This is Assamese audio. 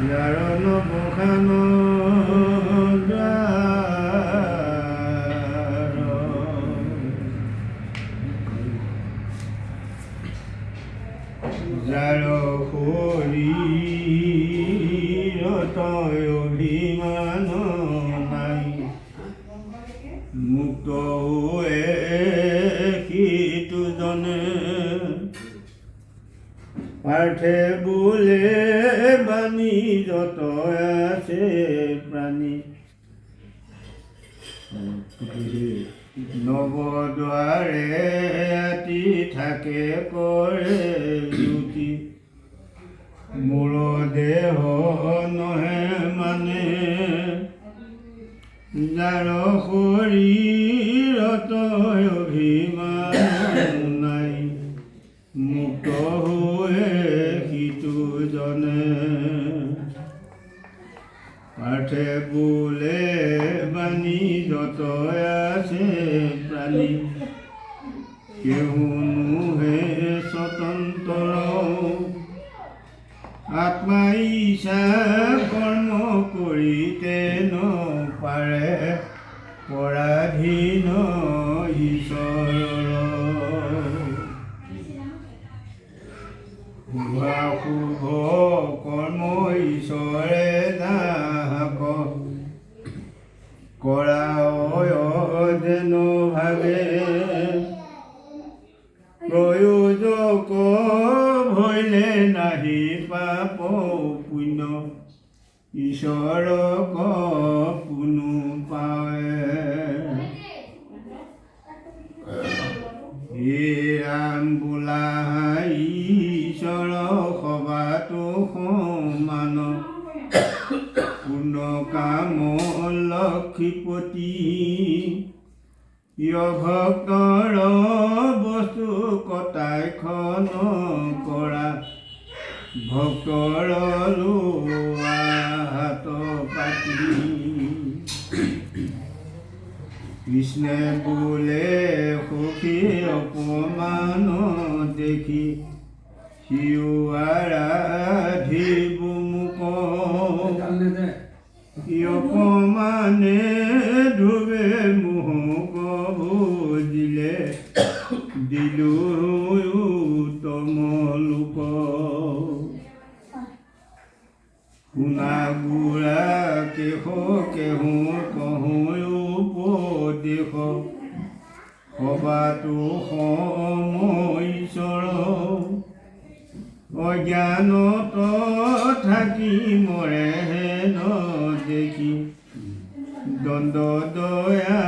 যাৰ নবখান যাৰ শৰীৰত অভিমান নাই, মুক্ত হৈ সিটো জনে পাৰ্থে বোলে বাণী যত আছে প্ৰাণী। নৱদ্বাৰে আতি থাকে কৰে জ্যোতি, মোৰ দেহ নহে মানে যাৰ শৰীৰত অভিমান নাই, মুক্ত হৈ সিটো জনে পাৰ্থে বোলে বাণী যত আছে প্ৰাণী। কেহুনুহে স্বতন্ত্ৰ আত্মা ইচ্ছা কৰ্ম কৰিতে নপাৰে, পৰাধীন ঈশ্বৰৰ। শুভ কৰ্ম ঈশ্বৰে যাহক কৰা যেন ভাবে, প্ৰয়োজক ভৈলে নাহি পাপ পুণ্য, ঈশ্বৰক পুনু পাৱে। হে ৰাম বোলা ঈশ্বৰ সবাতো সমান, পূৰ্ণ কাম লক্ষীপতি, ভক্তৰ বস্তু কটাইখন কৰা, ভক্তৰ লোৱা হাত পাতি। কৃষ্ণে বোলে সখী অপমান দেখি, সিও আৰাধিব মোক, অপমানে ধুবে মোহক বুজিলে, দিলো উত্তম লোক। শুনা বুঢ়া কেহ কেহো কহো উপদেশ, সবাতো সমঈশ্বৰ, অজ্ঞানত থাকি মৰে হেন দেখি, দণ্ড দয়া